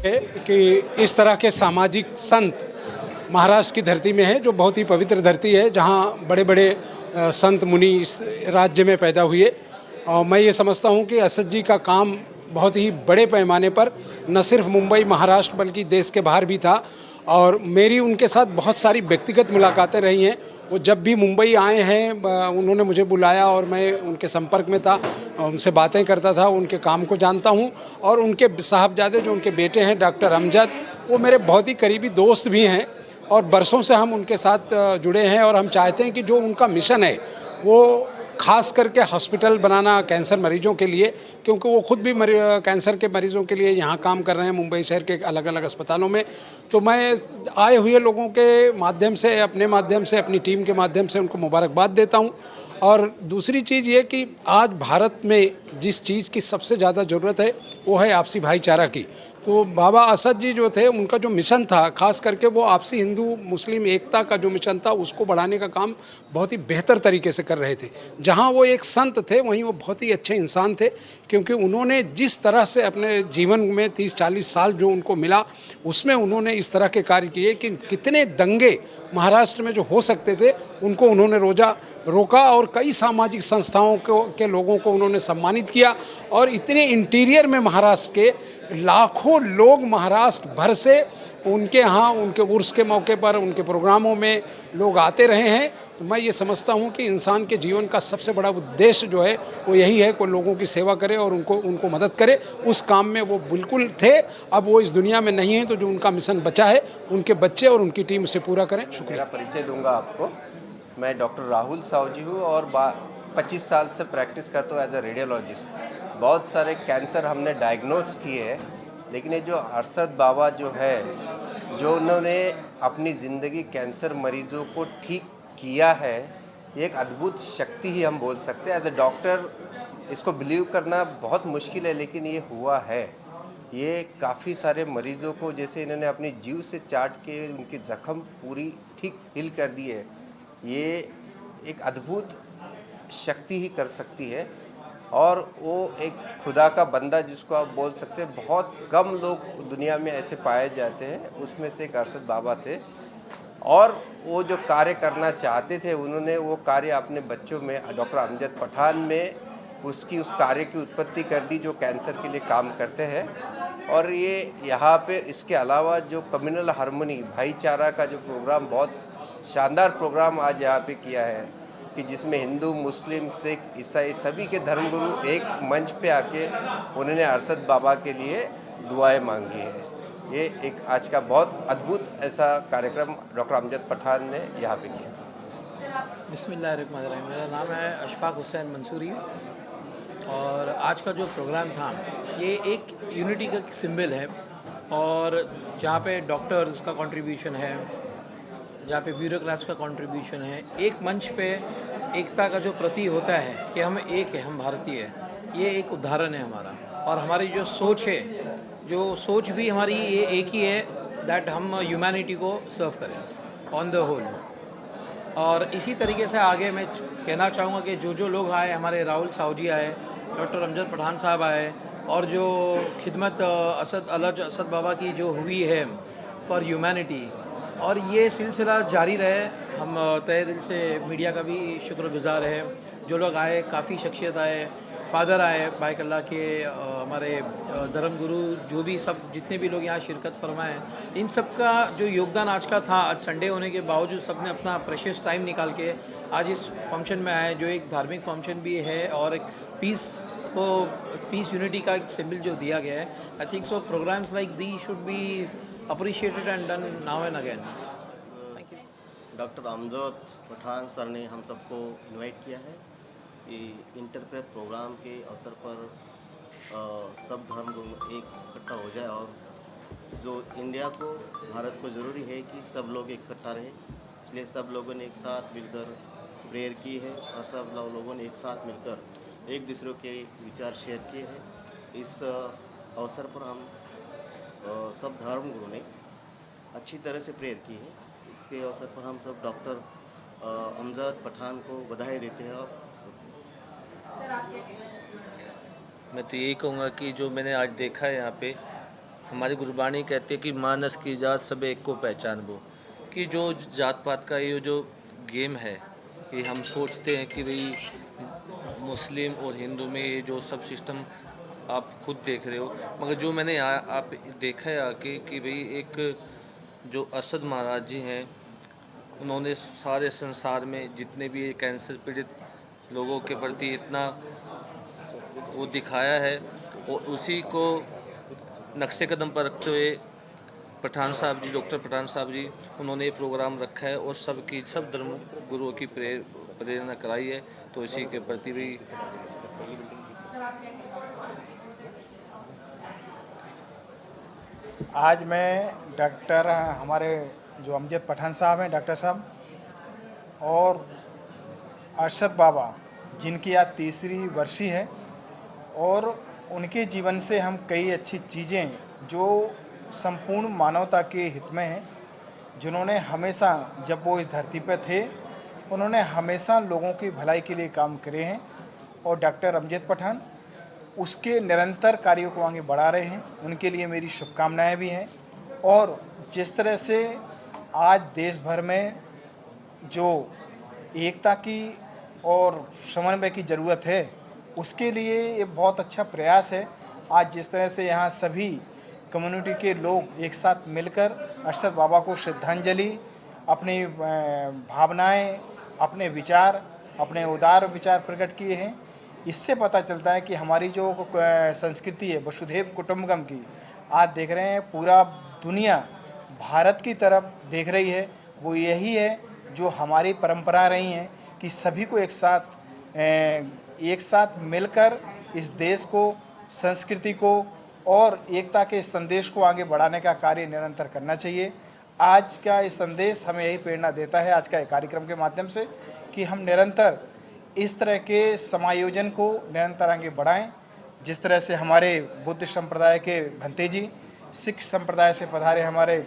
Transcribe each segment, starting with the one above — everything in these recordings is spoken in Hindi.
है कि इस तरह के सामाजिक संत महाराष्ट्र की धरती में है, जो बहुत ही पवित्र धरती है, जहाँ बड़े बड़े संत मुनि इस राज्य में पैदा हुए। और मैं ये समझता हूँ कि असद जी का काम बहुत ही बड़े पैमाने पर न सिर्फ मुंबई महाराष्ट्र बल्कि देश के बाहर भी था। और मेरी उनके साथ बहुत सारी व्यक्तिगत मुलाकातें रही हैं। वो जब भी मुंबई आए हैं उन्होंने मुझे बुलाया और मैं उनके संपर्क में था, उनसे बातें करता था, उनके काम को जानता हूँ। और उनके साहबजादे जो उनके बेटे हैं डॉक्टर अमजद, वो मेरे बहुत ही करीबी दोस्त भी हैं और बरसों से हम उनके साथ जुड़े हैं। और हम चाहते हैं कि जो उनका मिशन है वो खास करके हॉस्पिटल बनाना कैंसर मरीजों के लिए, क्योंकि वो खुद भी कैंसर के मरीजों के लिए यहाँ काम कर रहे हैं मुंबई शहर के अलग अलग अस्पतालों में। तो मैं आए हुए लोगों के माध्यम से, अपने माध्यम से, अपनी टीम के माध्यम से उनको मुबारकबाद देता हूँ। और दूसरी चीज़ ये कि आज भारत में जिस चीज़ की सबसे ज़्यादा ज़रूरत है वो है आपसी भाईचारा की। तो बाबा असद जी जो थे, उनका जो मिशन था, खास करके वो आपसी हिंदू मुस्लिम एकता का जो मिशन था उसको बढ़ाने का काम बहुत ही बेहतर तरीके से कर रहे थे। जहाँ वो एक संत थे वहीं वो बहुत ही अच्छे इंसान थे, क्योंकि उन्होंने जिस तरह से अपने जीवन में 30-40 साल जो उनको मिला उसमें उन्होंने इस तरह के कार्य किए कि कितने दंगे महाराष्ट्र में जो हो सकते थे उनको उन्होंने रोका और कई सामाजिक संस्थाओं के लोगों को उन्होंने सम्मानित किया। और इतने इंटीरियर में महाराष्ट्र के लाखों लोग महाराष्ट्र भर से उनके यहाँ, उनके उर्स के मौके पर, उनके प्रोग्रामों में लोग आते रहे हैं। तो मैं ये समझता हूँ कि इंसान के जीवन का सबसे बड़ा उद्देश्य जो है वो यही है कि लोगों की सेवा करे और उनको मदद करे। उस काम में वो बिल्कुल थे। अब वो इस दुनिया में नहीं है, तो जो उनका मिशन बचा है उनके बच्चे और उनकी टीम उसे पूरा करें। शुक्रिया। मेरा परिचय दूंगा आपको। मैं डॉक्टर राहुल सावजी हूँ और 25 साल से प्रैक्टिस करता हूँ एज अ रेडियोलॉजिस्ट। बहुत सारे कैंसर हमने डायग्नोज किए हैं, लेकिन ये जो अरशद बाबा जो है, जो उन्होंने अपनी ज़िंदगी कैंसर मरीजों को ठीक किया है, ये एक अद्भुत शक्ति ही हम बोल सकते हैं। एज अ डॉक्टर इसको बिलीव करना बहुत मुश्किल है, लेकिन ये हुआ है। ये काफ़ी सारे मरीज़ों को, जैसे इन्होंने अपनी जीव से चाट के उनके ज़ख्म पूरी ठीक हील कर दी है, ये एक अद्भुत शक्ति ही कर सकती है। और वो एक खुदा का बंदा जिसको आप बोल सकते हैं, बहुत कम लोग दुनिया में ऐसे पाए जाते हैं, उसमें से एक अरशद बाबा थे। और वो जो कार्य करना चाहते थे उन्होंने वो कार्य अपने बच्चों में, डॉक्टर अमजद पठान में उस कार्य की उत्पत्ति कर दी, जो कैंसर के लिए काम करते हैं। और ये यहाँ पे इसके अलावा जो कम्युनल हार्मनी, भाईचारा का जो प्रोग्राम, बहुत शानदार प्रोग्राम आज यहाँ पे किया है, कि जिसमें हिंदू, मुस्लिम, सिख, ईसाई सभी के धर्मगुरु एक मंच पे आके उन्होंने अरशद बाबा के लिए दुआएं मांगी है। ये एक आज का बहुत अद्भुत ऐसा कार्यक्रम डॉक्टर अमजद पठान ने यहाँ पे किया। बिस्मिल्लाहिर्रहमानिर्रहीम। मेरा नाम है अशफाक हुसैन मंसूरी और आज का जो प्रोग्राम था ये एक यूनिटी का सिंबल है। और जहाँ पे डॉक्टर्स का कंट्रीब्यूशन है, जहाँ पे ब्यूरोक्रेट्स का कंट्रीब्यूशन है, एक मंच पे एकता का जो प्रतीक होता है कि हम एक है, हम भारतीय है, ये एक उदाहरण है हमारा। और हमारी जो सोच है, जो सोच भी हमारी ये एक ही है, दैट हम ह्यूमैनिटी को सर्व करें ऑन द होल। और इसी तरीके से आगे मैं कहना चाहूँगा कि जो लोग आए, हमारे राहुल सावजी आए, डॉक्टर अमजद पठान साहब आए, और जो खिदमत असद बाबा की जो हुई है फॉर ह्यूमैनिटी, और ये सिलसिला जारी रहे। हम तहे दिल से मीडिया का भी शुक्रगुजार है। जो लोग आए, काफ़ी शख्सियत आए, फादर आए बाइक अल्लाह के, हमारे धर्मगुरु, जो भी सब जितने भी लोग यहाँ शिरकत फरमाए, इन सब का जो योगदान आज का था। आज संडे होने के बावजूद सब ने अपना प्रेशियस टाइम निकाल के आज इस फंक्शन में आए, जो एक धार्मिक फंक्शन भी है और एक पीस यूनिटी का एक सिंबल जो दिया गया है। I think so programs like the should be appreciated and done now and again. Thank you. Doctor Amjad Pathan sir ने हम सबको इनवाइट किया है कि इंटरफेथ प्रोग्राम के अवसर पर सब धर्म एक इकट्ठा हो जाए, और जो इंडिया को, भारत को ज़रूरी है कि सब लोग इकट्ठा रहें। इसलिए सब लोगों ने एक साथ मिलकर प्रेयर की है और सब लोगों ने एक साथ मिलकर एक दूसरे के विचार शेयर किए हैं। इस अवसर पर हम सब धर्मगुरु ने अच्छी तरह से प्रेयर की है। इसके अवसर पर हम सब डॉक्टर अमजद पठान को बधाई देते हैं। और मैं तो यही कहूँगा कि जो मैंने आज देखा है यहाँ पे, हमारी गुरबाणी कहती है कि मानस की जात सब एक को पहचान वो, कि जो जात पात का ये जो गेम है, ये हम सोचते हैं कि भाई मुस्लिम और हिंदू में ये जो सब सिस्टम आप खुद देख रहे हो, मगर जो मैंने यहाँ आप देखा है आके कि भाई एक जो असद महाराज जी हैं, उन्होंने सारे संसार में जितने भी कैंसर पीड़ित लोगों के प्रति इतना वो दिखाया है, और उसी को नक्शे कदम पर रखते हुए पठान साहब जी, डॉक्टर पठान साहब जी, उन्होंने ये प्रोग्राम रखा है और सब धर्म गुरुओं की प्रेरणा कराई है। तो इसी के प्रति भी आज मैं डॉक्टर हमारे जो अमजद पठान साहब हैं, डॉक्टर साहब, और अरशद बाबा जिनकी आज तीसरी वर्षी है, और उनके जीवन से हम कई अच्छी चीज़ें जो संपूर्ण मानवता के हित में हैं, जिन्होंने हमेशा जब वो इस धरती पर थे उन्होंने हमेशा लोगों की भलाई के लिए काम करे हैं, और डॉक्टर अमजद पठान उसके निरंतर कार्यों को आगे बढ़ा रहे हैं। उनके लिए मेरी शुभकामनाएं भी हैं। और जिस तरह से आज देश भर में जो एकता की और समन्वय की ज़रूरत है, उसके लिए ये बहुत अच्छा प्रयास है। आज जिस तरह से यहाँ सभी कम्युनिटी के लोग एक साथ मिलकर अरशद बाबा को श्रद्धांजलि, अपनी भावनाएं, अपने विचार, अपने उदार विचार प्रकट किए हैं, इससे पता चलता है कि हमारी जो संस्कृति है वसुधैव कुटुंबकम की, आज देख रहे हैं पूरा दुनिया भारत की तरफ देख रही है। वो यही है जो हमारी परंपरा रही है कि सभी को एक साथ मिलकर इस देश को, संस्कृति को और एकता के संदेश को आगे बढ़ाने का कार्य निरंतर करना चाहिए। आज का ये संदेश हमें यही प्रेरणा देता है, आज का एक कार्यक्रम के माध्यम से, कि हम निरंतर इस तरह के समायोजन को निरंतर आगे बढ़ाएं। जिस तरह से हमारे बुद्ध संप्रदाय के भंते जी, सिख संप्रदाय से पधारे हमारे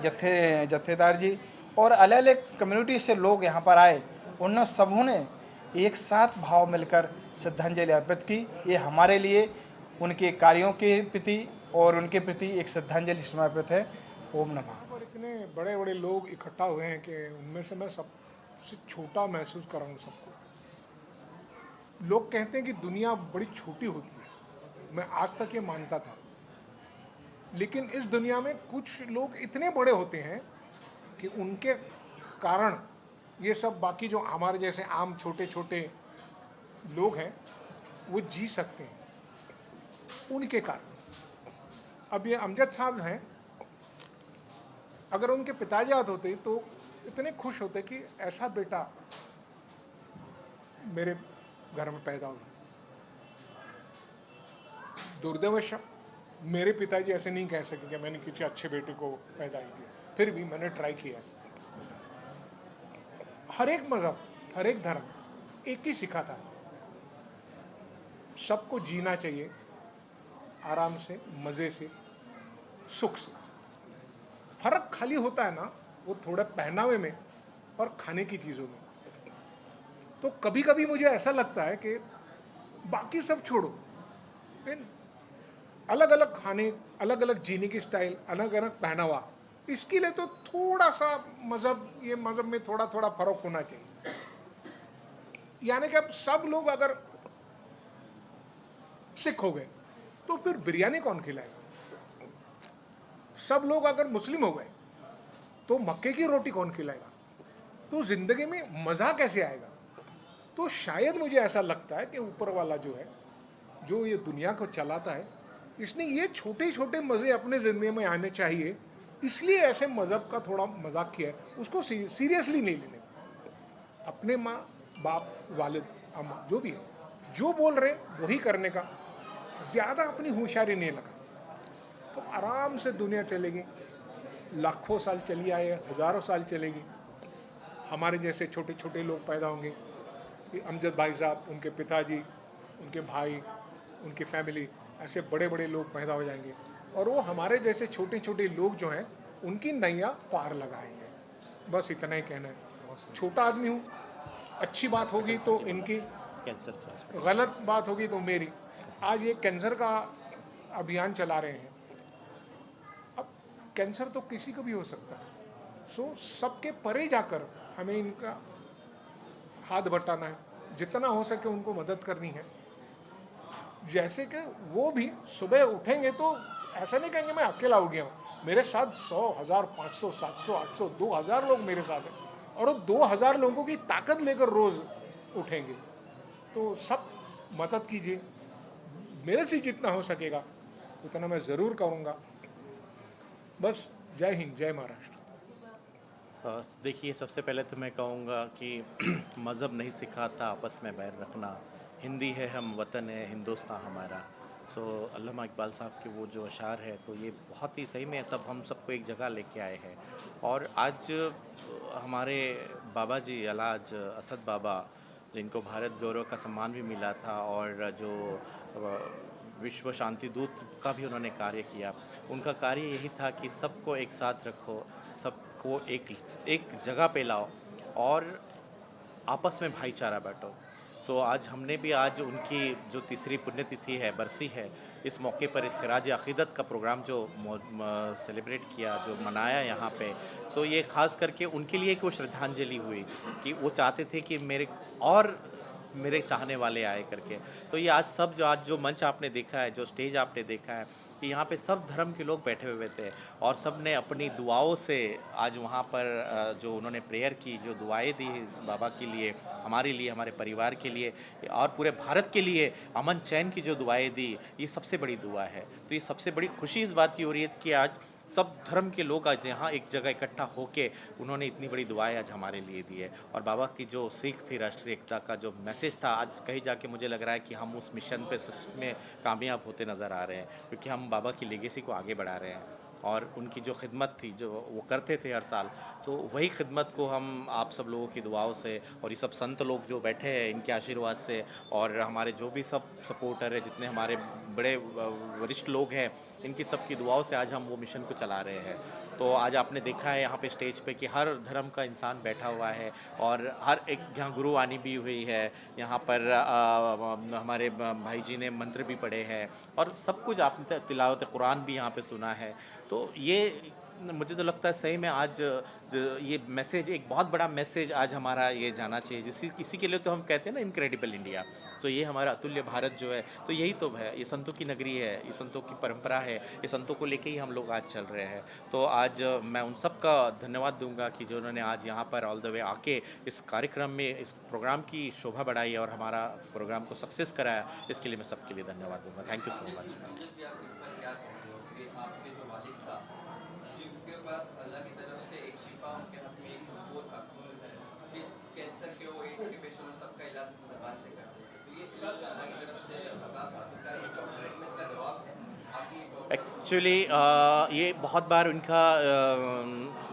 जत्थेदार जी, और अलग अलग कम्युनिटी से लोग यहाँ पर आए, उन सबों ने एक साथ भाव मिलकर श्रद्धांजलि अर्पित की। ये हमारे लिए उनके कार्यों के प्रति और उनके प्रति एक श्रद्धांजलि समर्पित है। ओम नमः। पर इतने बड़े बड़े लोग इकट्ठा हुए हैं कि उनमें से मैं सबसे छोटा महसूस कर रहा हूँ सबको। लोग कहते हैं कि दुनिया बड़ी छोटी होती है, मैं आज तक ये मानता था, लेकिन इस दुनिया में कुछ लोग इतने बड़े होते हैं कि उनके कारण ये सब बाकी जो हमारे जैसे आम छोटे छोटे लोग हैं वो जी सकते हैं, उनके कारण। अब ये अमजद साहब हैं, अगर उनके पिताजी याद होते तो इतने खुश होते कि ऐसा बेटा मेरे घर में पैदा हुआ। दुर्दैवश मेरे पिताजी ऐसे नहीं कह सके कि मैंने किसी अच्छे बेटे को पैदा किया, फिर भी मैंने ट्राई किया। हर एक मजहब, हर एक धर्म एक ही सिखाता है, सबको जीना चाहिए आराम से, मज़े से, सुख से। फर्क खाली होता है ना वो थोड़ा पहनावे में और खाने की चीज़ों में। तो कभी कभी मुझे ऐसा लगता है कि बाकी सब छोड़ो, अलग अलग खाने, अलग अलग जीने की स्टाइल, अलग अलग पहनावा, इसके लिए तो थोड़ा सा मज़हब, ये मज़हब में थोड़ा थोड़ा फर्क होना चाहिए। यानी कि अब सब लोग अगर सिख हो गए तो फिर बिरयानी कौन खिलाएगा? सब लोग अगर मुस्लिम हो गए तो मक्के की रोटी कौन खिलाएगा? तो जिंदगी में मज़ा कैसे आएगा? तो शायद मुझे ऐसा लगता है कि ऊपर वाला जो है, जो ये दुनिया को चलाता है, इसने ये छोटे छोटे मज़े अपने ज़िंदगी में आने चाहिए, इसलिए ऐसे मज़हब का थोड़ा मजाक किया है। उसको सीरियसली नहीं लेने, अपने माँ बाप, वालिद, अम्मा जो भी है, जो बोल रहे वही करने का, ज़्यादा अपनी होशियारी नहीं लगा तो आराम से दुनिया चलेगी। लाखों साल चली आए, हज़ारों साल चलेगी। हमारे जैसे छोटे छोटे लोग पैदा होंगे, अमजद भाई साहब, उनके पिताजी, उनके भाई, उनकी फैमिली, ऐसे बड़े बड़े लोग पैदा हो जाएंगे, और वो हमारे जैसे छोटे छोटे लोग जो हैं उनकी नैया पार लगाएंगे। बस इतना ही कहना है। छोटा आदमी हूँ, अच्छी बात होगी तो इनकी, गलत बात होगी तो मेरी। आज ये कैंसर का अभियान चला रहे हैं, कैंसर तो किसी को भी हो सकता है। सो सबके परे जाकर हमें इनका हाथ बटाना है, जितना हो सके उनको मदद करनी है। जैसे कि वो भी सुबह उठेंगे तो ऐसा नहीं कहेंगे मैं अकेला हो गया हूँ, मेरे साथ 100, 1000, 500, 700, 800, 2000 लोग मेरे साथ हैं, और वो 2000 लोगों की ताकत लेकर रोज उठेंगे। तो सब मदद कीजिए, मेरे से जितना हो सकेगा उतना मैं ज़रूर करूँगा। बस जय हिंद, जय महाराष्ट्र। देखिए, सबसे पहले तो मैं कहूँगा कि मज़हब नहीं सिखाता आपस में बैर रखना, हिंदी है हम, वतन है हिंदुस्तान हमारा। सो अल्लामा इकबाल साहब के वो जो अशार है, तो ये बहुत ही सही में सब हम सबको एक जगह लेके आए हैं। और आज हमारे बाबा जी अलाज असद बाबा, जिनको भारत गौरव का सम्मान भी मिला था, और जो विश्व शांति दूत का भी उन्होंने कार्य किया, उनका कार्य यही था कि सबको एक साथ रखो, सबको एक जगह पे लाओ और आपस में भाईचारा बांटो। सो आज हमने भी आज उनकी जो तीसरी पुण्यतिथि है, बरसी है, इस मौके पर खराज अक़ीदत का प्रोग्राम जो सेलिब्रेट किया, जो मनाया यहाँ पे। सो ये ख़ास करके उनके लिए एक वो श्रद्धांजलि हुई कि वो चाहते थे कि मेरे चाहने वाले आए करके। तो ये आज जो मंच आपने देखा है, जो स्टेज आपने देखा है, कि यहाँ पे सब धर्म के लोग बैठे हुए थे और सब ने अपनी दुआओं से आज वहाँ पर जो उन्होंने प्रेयर की, जो दुआएं दी बाबा के लिए, हमारे लिए, हमारे परिवार के लिए और पूरे भारत के लिए अमन चैन की जो दुआएं दी, ये सबसे बड़ी दुआ है। तो ये सबसे बड़ी खुशी इस बात की हो रही है कि आज सब धर्म के लोग आज यहाँ एक जगह इकट्ठा होके उन्होंने इतनी बड़ी दुआएं आज हमारे लिए दी है। और बाबा की जो सीख थी, राष्ट्रीय एकता का जो मैसेज था, आज कहीं जाके मुझे लग रहा है कि हम उस मिशन पे सच में कामयाब होते नज़र आ रहे हैं, क्योंकि हम बाबा की लेगेसी को आगे बढ़ा रहे हैं। और उनकी जो खिदमत थी, जो वो करते थे हर साल, तो वही खिदमत को हम आप सब लोगों की दुआओं से और ये सब संत लोग जो बैठे हैं, इनके आशीर्वाद से, और हमारे जो भी सब सपोर्टर है, जितने हमारे बड़े वरिष्ठ लोग हैं, इनकी सब की दुआओं से आज हम वो मिशन को चला रहे हैं। तो आज आपने देखा है यहाँ पे स्टेज पे कि हर धर्म का इंसान बैठा हुआ है और हर एक, यहाँ गुरुवाणी भी हुई है, यहाँ पर हमारे भाई जी ने मंत्र भी पढ़े हैं और सब कुछ आपने तिलावत कुरान भी यहाँ पे सुना है। तो ये मुझे तो लगता है सही में आज ये मैसेज, एक बहुत बड़ा मैसेज आज हमारा ये जाना चाहिए, इसी के लिए तो हम कहते हैं ना इनक्रेडिबल इंडिया। तो ये हमारा अतुल्य भारत जो है, तो यही तो है, ये संतों की नगरी है, ये संतों की परंपरा है, ये संतों को लेके ही हम लोग आज चल रहे हैं। तो आज मैं उन सब का धन्यवाद दूंगा कि जो उन्होंने आज यहाँ पर ऑल द वे आके इस कार्यक्रम में, इस प्रोग्राम की शोभा बढ़ाई और हमारा प्रोग्राम को सक्सेस कराया, इसके लिए मैं सबके लिए धन्यवाद दूंगा। Thank you so much. Allah की तरफ से एक शिफा उनके हाथ में एक वो था कि कैंसर के वो एड्स के पेशेंट सबका इलाज ज़बान से करते हैं, तो ये अल्लाह की तरफ से अता था, उनका ये डॉक्टरेट में इसका जवाब है। एक्चुअली ये बहुत बार उनका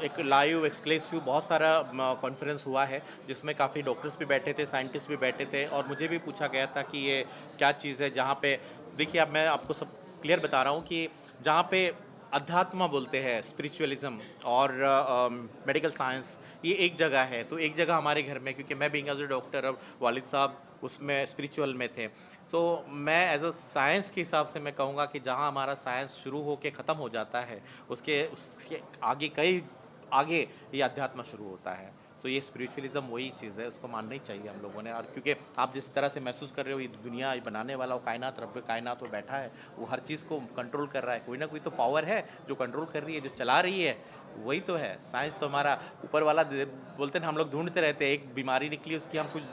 एक लाइव एक्सक्लूसिव बहुत सारा कॉन्फ्रेंस हुआ है, जिसमें काफ़ी डॉक्टर्स भी बैठे थे, साइंटिस्ट भी बैठे थे, और मुझे भी पूछा गया था कि ये क्या चीज़ है, जहाँ पे देखिए, अब मैं आपको सब क्लियर बता रहा हूँ कि जहाँ पे अध्यात्म बोलते हैं, स्पिरिचुअलिज्म और मेडिकल साइंस, ये एक जगह है। तो एक जगह हमारे घर में, क्योंकि मैं बीइंग एज ए डॉक्टर, अब वालिद साहब उसमें स्पिरिचुअल में थे, तो मैं एज अ साइंस के हिसाब से मैं कहूँगा कि जहाँ हमारा साइंस शुरू होके ख़त्म हो जाता है, उसके आगे ये अध्यात्म शुरू होता है। तो ये स्पिरिचुअलिज्म वही चीज़ है, उसको मानना ही चाहिए हम लोगों ने। और क्योंकि आप जिस तरह से महसूस कर रहे हो, ये दुनिया बनाने वाला, वो कायनात, रब कायनात वो बैठा है, वो हर चीज़ को कंट्रोल कर रहा है। कोई ना कोई तो पावर है जो कंट्रोल कर रही है, जो चला रही है, वही तो है। साइंस तो हमारा ऊपर वाला बोलते हैं, हम लोग ढूंढते रहते हैं, एक बीमारी निकली उसकी हम कुछ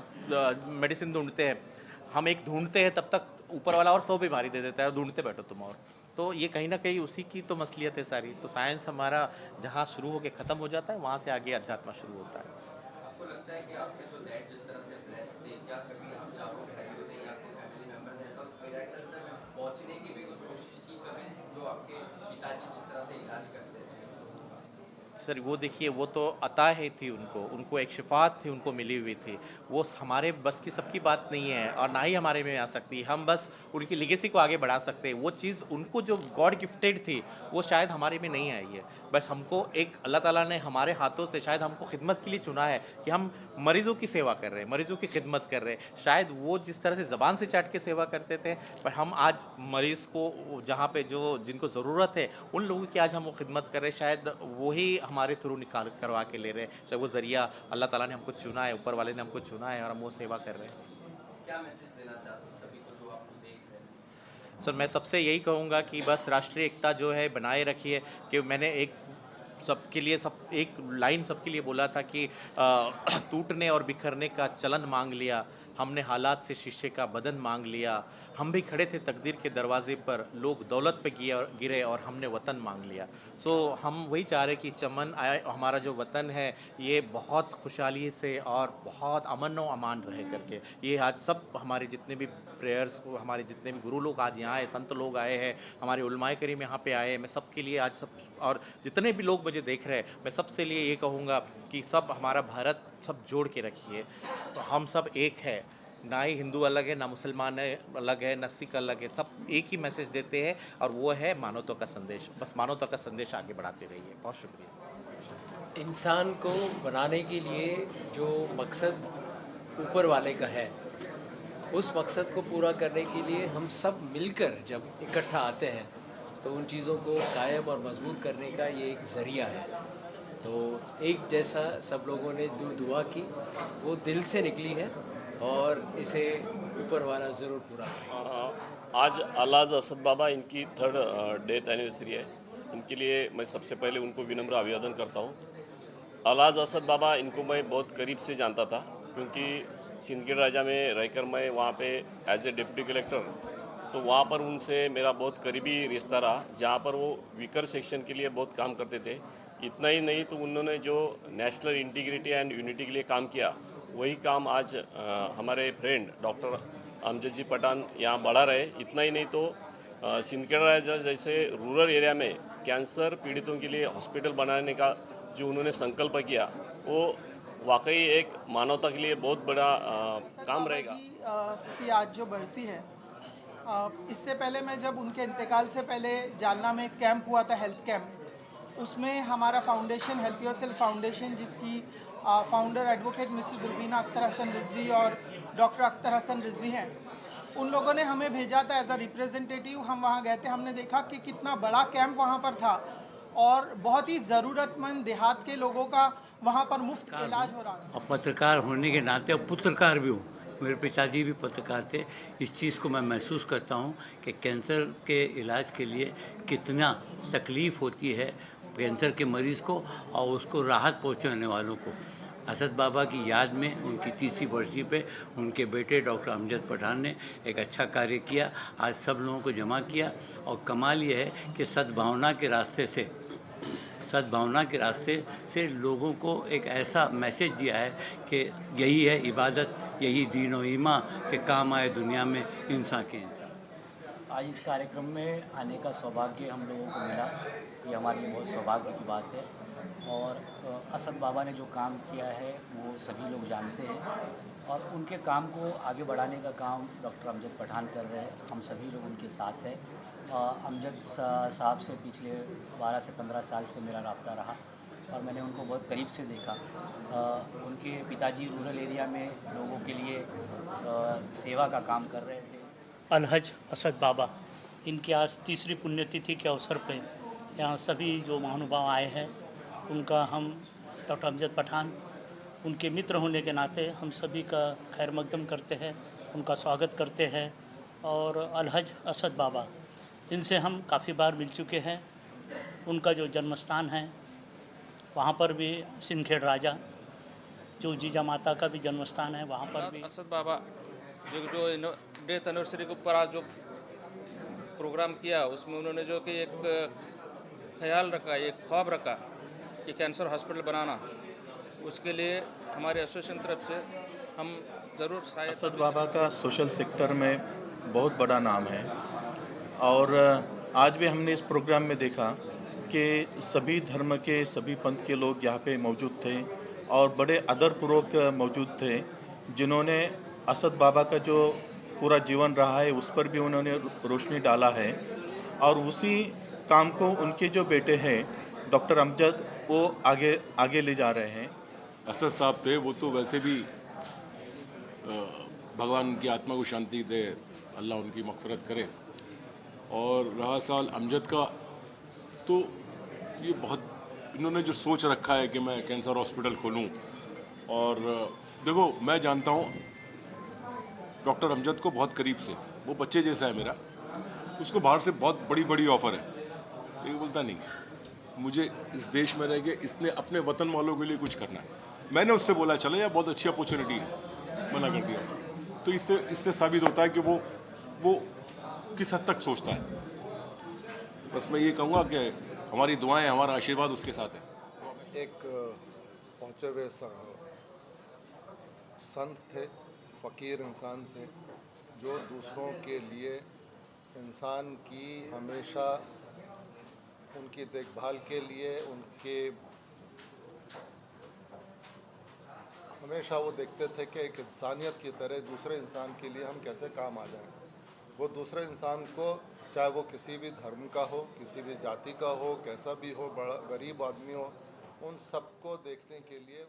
मेडिसिन ढूंढते हैं, हम एक ढूंढते हैं, तब तक ऊपर वाला और 100 बीमारी दे देता है, ढूंढते बैठो तुम। और तो ये कहीं ना कहीं उसी की तो मसलियत है सारी। तो साइंस हमारा जहाँ शुरू होकर ख़त्म हो जाता है, वहाँ से आगे अध्यात्म शुरू होता है। आपको लगता है कि आपके जो डैड जिस तरह से ब्लेस थे, क्या कभी आप चारों भाई होते या आपके फैमिली मेम्बर ने ऐसा उस मिरेकल तक पहुँचने की भी कुछ कोशिश की कभी, जो आपके पिताजी जिस तरह से इलाज करते हैं? सर वो देखिए वो तो अता है थी उनको एक शिफात थी उनको मिली हुई थी। वो हमारे बस की सबकी बात नहीं है और ना ही हमारे में आ सकती। हम बस उनकी लेगेसी को आगे बढ़ा सकते हैं। वो चीज़ उनको जो गॉड गिफ्टेड थी वो शायद हमारे में नहीं आई है। बस हमको एक अल्लाह ताला ने हमारे हाथों से शायद हमको खिदमत के लिए चुना है कि हम मरीज़ों की सेवा कर रहे हैं, मरीज़ों की खिदमत कर रहे हैं। शायद वो जिस तरह से ज़बान से चाट के सेवा करते थे, पर हम आज मरीज़ को जहाँ पे जो जिनको ज़रूरत है उन लोगों की आज हम वो खिदमत कर रहे हैं। शायद वही हमारे थ्रू निकाल करवा के ले रहे हैं। शायद वो ज़रिया अल्लाह ताला ने हमको चुना है, ऊपर वाले ने हमको चुना है और हम वो सेवा कर रहे हैं। क्या मैसेज देना चाहते हो सभी को जो आपको देख रहे हैं? सर मैं सबसे यही कहूँगा कि बस राष्ट्रीय एकता जो है बनाए रखिए। कि मैंने एक सबके लिए सब एक लाइन सबके लिए बोला था कि टूटने और बिखरने का चलन मांग लिया, हमने हालात से शीशे का बदन मांग लिया। हम भी खड़े थे तकदीर के दरवाजे पर, लोग दौलत पे गिरे और हमने वतन मांग लिया। सो हम वही चाह रहे कि चमन आए, हमारा जो वतन है ये बहुत खुशहाली से और बहुत अमन व अमान रहे करके। ये आज सब हमारे जितने भी प्रेयर्स, हमारे जितने भी गुरु लोग आज यहाँ आए, संत लोग आए हैं, हमारे उलमाए करीम यहाँ पे आए, मैं सबके लिए आज सब और जितने भी लोग मुझे देख रहे हैं, मैं सबसे लिए ये कहूँगा कि सब हमारा भारत सब जोड़ के रखिए। तो हम सब एक है, ना ही हिंदू अलग है, ना मुसलमान अलग है, ना सिख अलग है। सब एक ही मैसेज देते हैं और वो है मानवता का संदेश। बस मानवता का संदेश आगे बढ़ाते रहिए। बहुत शुक्रिया। इंसान को बनाने के लिए जो मकसद ऊपर वाले का है, उस मकसद को पूरा करने के लिए हम सब मिलकर जब इकट्ठा आते हैं तो उन चीज़ों को कायम और मजबूत करने का ये एक ज़रिया है। तो एक जैसा सब लोगों ने दुआ की, वो दिल से निकली है और इसे ऊपर वाला ज़रूर पूरा करेगा। आज अलाज असद बाबा इनकी 3rd डेथ एनिवर्सरी है। इनके लिए मैं सबसे पहले उनको विनम्र अभिवादन करता हूँ। अलाज असद बाबा इनको मैं बहुत करीब से जानता था, क्योंकि सिंदखेड़ राजा में रहकर मैं वहाँ पे एज ए डिप्टी कलेक्टर, तो वहाँ पर उनसे मेरा बहुत करीबी रिश्ता रहा, जहाँ पर वो वीकर सेक्शन के लिए बहुत काम करते थे। इतना ही नहीं तो उन्होंने जो नेशनल इंटीग्रिटी एंड यूनिटी के लिए काम किया, वही काम आज हमारे फ्रेंड डॉक्टर अमजद जी पठान यहाँ बढ़ा रहे। इतना ही नहीं तो सिंदखेड़ राजा जैसे रूरल एरिया में कैंसर पीड़ितों के लिए हॉस्पिटल बनाने का जो उन्होंने संकल्प किया, वो वाकई एक मानवता के लिए बहुत बड़ा काम रहेगा। कि आज जो बरसी है, इससे पहले मैं जब उनके इंतकाल से पहले जालना में एक कैंप हुआ था, हेल्थ कैंप, उसमें हमारा फाउंडेशन हेल्प योरसेल्फ फाउंडेशन, जिसकी founder advocate Mrs Rubina Akhtar Hasan Rizvi और डॉक्टर अख्तर हसन रिजवी हैं, उन लोगों ने हमें भेजा था एज अ रिप्रेजेंटेटिव। हम वहाँ गए थे, हमने देखा कि कितना बड़ा कैंप वहाँ पर था और बहुत ही ज़रूरतमंद देहात के लोगों का वहाँ पर मुफ्त इलाज हो रहा था। और पत्रकार होने के नाते और पुत्रकार भी हूँ, मेरे पिताजी भी पत्रकार थे। इस चीज़ को मैं महसूस करता हूँ कि कैंसर के इलाज के लिए कितना तकलीफ़ होती है कैंसर के मरीज़ को और उसको राहत पहुँचाने वालों को। असद बाबा की याद में उनकी 30वीं बरसी पे उनके बेटे डॉक्टर अमजद पठान ने एक अच्छा कार्य किया, आज सब लोगों को जमा किया। और कमाल ये है कि सद्भावना के रास्ते से लोगों को एक ऐसा मैसेज दिया है कि यही है इबादत, यही दीन और ईमान के काम आए दुनिया में इंसान के इंसान। आज इस कार्यक्रम में आने का सौभाग्य हम लोगों को मिला, ये हमारे लिए बहुत सौभाग्य की बात है। और असद बाबा ने जो काम किया है वो सभी लोग जानते हैं और उनके काम को आगे बढ़ाने का काम डॉक्टर अमजद पठान कर रहे हैं। हम सभी लोग उनके साथ हैं। अमजद साहब से पिछले 12 से 15 साल से मेरा रब्ता रहा और मैंने उनको बहुत करीब से देखा। उनके पिताजी रूरल एरिया में लोगों के लिए सेवा का काम कर रहे थे। अलहज असद बाबा, इनकी आज 3री पुण्यतिथि के अवसर पर यहाँ सभी जो महानुभाव आए हैं, उनका हम डॉक्टर अमजद पठान उनके मित्र होने के नाते हम सभी का खैर मकदम करते हैं, उनका स्वागत करते हैं। और अलहज असद बाबा, इनसे हम काफ़ी बार मिल चुके हैं। उनका जो जन्म स्थान है वहाँ पर भी सिंदखेड़ राजा, जो जीजा माता का भी जन्म स्थान है, वहाँ पर भी असद बाबा जो डेथ एनिवर्सरी के ऊपर आज जो प्रोग्राम किया, उसमें उन्होंने जो कि एक ख्याल रखा, एक ख्वाब रखा कि कैंसर हॉस्पिटल बनाना, उसके लिए हमारे एसोसिएशन तरफ से हम ज़रूर सहायता। असद बाबा का सोशल सेक्टर में बहुत बड़ा नाम है और आज भी हमने इस प्रोग्राम में देखा कि सभी धर्म के सभी पंथ के लोग यहाँ पे मौजूद थे और बड़े आदरपूर्वक मौजूद थे, जिन्होंने असद बाबा का जो पूरा जीवन रहा है उस पर भी उन्होंने रोशनी डाला है। और उसी काम को उनके जो बेटे हैं डॉक्टर अमजद वो आगे ले जा रहे हैं। असद साहब थे वो तो वैसे भी भगवान उनकी आत्मा को शांति दे, अल्लाह उनकी मग़फ़िरत करे। और रहा साल अमजद का, तो ये बहुत इन्होंने जो सोच रखा है कि मैं कैंसर हॉस्पिटल खोलूं, और देखो मैं जानता हूँ डॉक्टर अमजद को बहुत करीब से, वो बच्चे जैसा है मेरा। उसको बाहर से बहुत बड़ी ऑफ़र है, ये बोलता नहीं मुझे इस देश में रह के इसने अपने वतन वालों के लिए कुछ करना है। मैंने उससे बोला चले यार बहुत अच्छी अपॉर्चुनिटी है, मना कर दिया उसने। तो इससे साबित होता है कि वो किस हद तक सोचता है। बस मैं ये कहूँगा कि हमारी दुआएं, हमारा आशीर्वाद उसके साथ है। एक पहुँचे हुए संत थे, फ़कीर इंसान थे, जो दूसरों के लिए इंसान की हमेशा उनकी देखभाल के लिए हमेशा वो देखते थे कि एक इंसानियत की तरह दूसरे इंसान के लिए हम कैसे काम आ जाएं। वो दूसरे इंसान को, चाहे वो किसी भी धर्म का हो, किसी भी जाति का हो, कैसा भी हो, बड़ा गरीब आदमी हो, उन सबको देखने के लिए